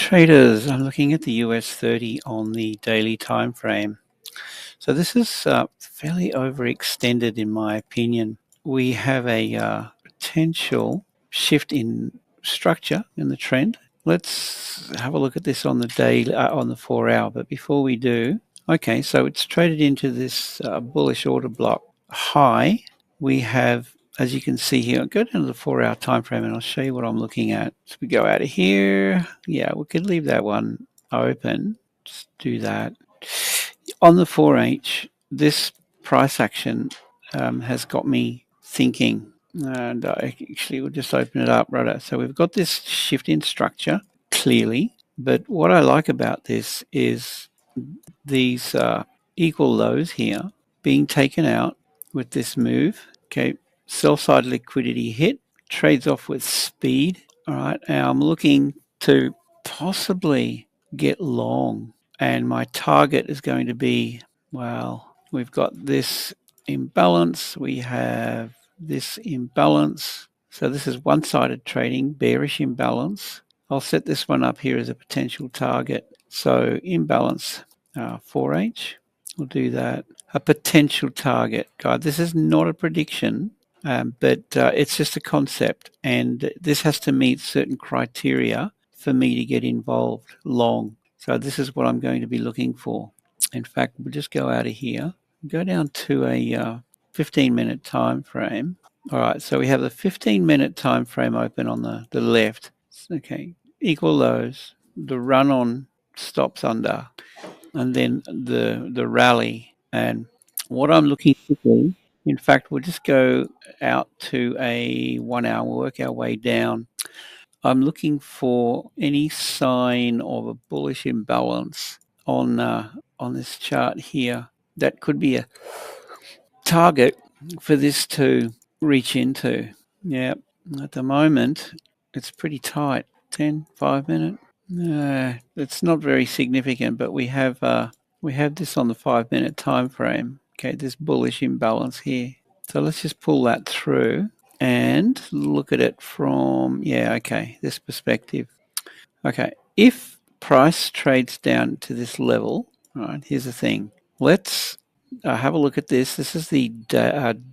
Traders, I'm looking at the US30 on the daily time frame. So this is fairly overextended in my opinion. We have a potential shift in structure in the trend. Let's have a look at this on the daily, on the 4-hour. But before we do, okay, so it's traded into this bullish order block high. We have, as you can see here, I'll go down to the 4-hour time frame and I'll show you what I'm looking at. So we go out of here. Yeah, we could leave that one open. Just do that. On the 4H, this price action has got me thinking, and I actually will just open it up right. So we've got this shift in structure clearly, but what I like about this is these equal lows here being taken out with this move. Okay, sell side liquidity hit, trades off with speed. All right, now I'm looking to possibly get long, and my target is going to be, well, we've got this imbalance, we have this imbalance. So this is one-sided trading, bearish imbalance. I'll set this one up here as a potential target. So imbalance 4H, we'll do that. A potential target, guys. This is not a prediction, but it's just a concept, and this has to meet certain criteria for me to get involved long. So this is what I'm going to be looking for. In fact, we'll just go out of here, go down to a 15-minute time frame. All right, so we have the 15-minute time frame open on the left. Okay, equal lows. The run on stops under, and then the rally. And what I'm looking to do, in fact, we'll just go out to a 1-hour, work our way down. I'm looking for any sign of a bullish imbalance on this chart here. That could be a target for this to reach into. Yeah, at the moment it's pretty tight. 5 minute. It's not very significant, but we have this on the 5-minute time frame. Okay, this bullish imbalance here. So let's just pull that through and look at it from, this perspective. Okay, if price trades down to this level, all right, here's the thing. Let's have a look at this. This is the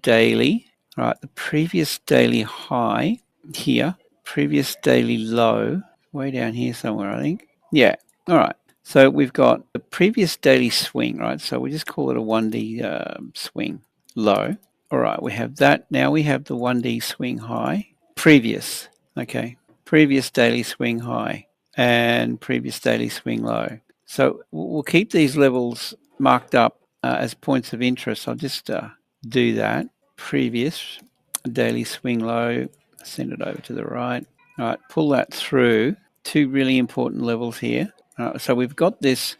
daily, all right, the previous daily high here, previous daily low, way down here somewhere, I think. Yeah, all right. So we've got the previous daily swing, right? So we just call it a 1D swing low. All right, we have that. Now we have the 1D swing high, previous, okay, previous daily swing high and previous daily swing low. So we'll keep these levels marked up as points of interest. I'll just do that. Previous daily swing low, send it over to the right. All right, pull that through. Two really important levels here. So we've got this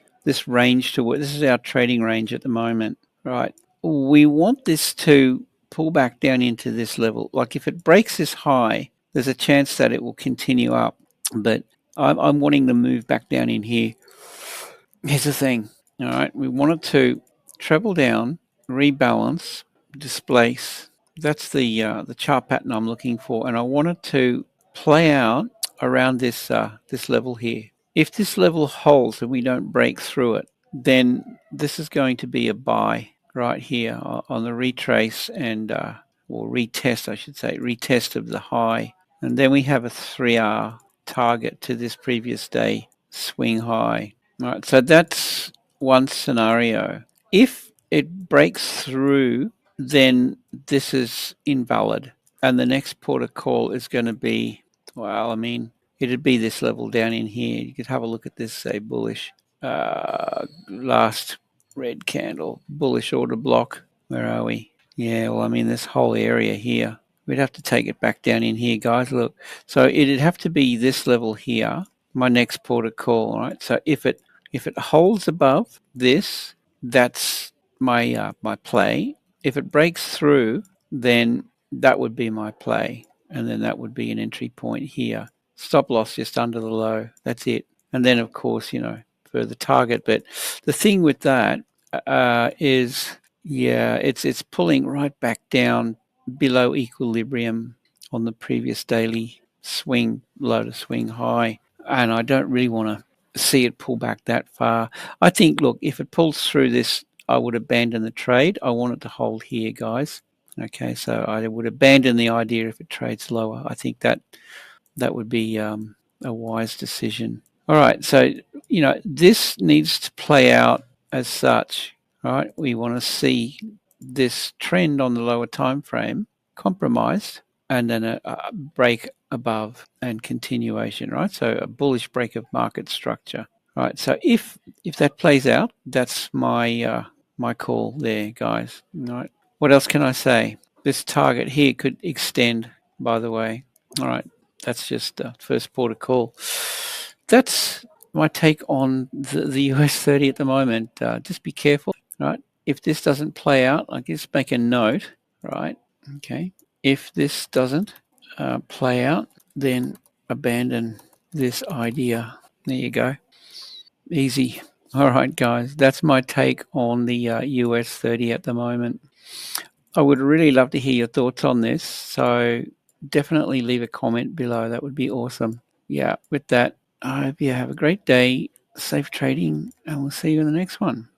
range to work. This is our trading range at the moment, right? We want this to pull back down into this level. Like if it breaks this high, there's a chance that it will continue up. But I'm wanting to move back down in here. Here's the thing, all right? We want it to travel down, rebalance, displace. That's the chart pattern I'm looking for, and I want it to play out around this this level here. If this level holds and we don't break through it, then this is going to be a buy right here on the retrace and or retest, I should say, retest of the high. And then we have a 3-hour target to this previous day swing high. All right, so that's one scenario. If it breaks through, then this is invalid. And the next port of call is going to be, well, I mean, it'd be this level down in here. You could have a look at this, say, bullish. Last red candle, bullish order block. Where are we? Yeah, well, I mean, this whole area here. We'd have to take it back down in here, guys. Look, so it'd have to be this level here, my next port of call, right? So if it holds above this, that's my my play. If it breaks through, then that would be my play, and then that would be an entry point here. Stop loss just under the low. That's it. And then, of course, further target. But the thing with that is, it's pulling right back down below equilibrium on the previous daily swing low to swing high. And I don't really want to see it pull back that far. I think, look, if it pulls through this, I would abandon the trade. I want it to hold here, guys. Okay, so I would abandon the idea if it trades lower. I think that would be a wise decision. All right, so this needs to play out as such. Right, we want to see this trend on the lower time frame compromised, and then a break above and continuation. Right, so a bullish break of market structure. Right, so if that plays out, that's my my call there, guys. All right, what else can I say? This target here could extend, by the way. All right, that's just first port of call. That's my take on the US30 at the moment. Just be careful, right? If this doesn't play out, I guess make a note, right? Okay. If this doesn't play out, then abandon this idea. There you go. Easy. All right, guys. That's my take on the US30 at the moment. I would really love to hear your thoughts on this. So definitely leave a comment below. That would be awesome. Yeah, with that, I hope you have a great day, safe trading, and we'll see you in the next one.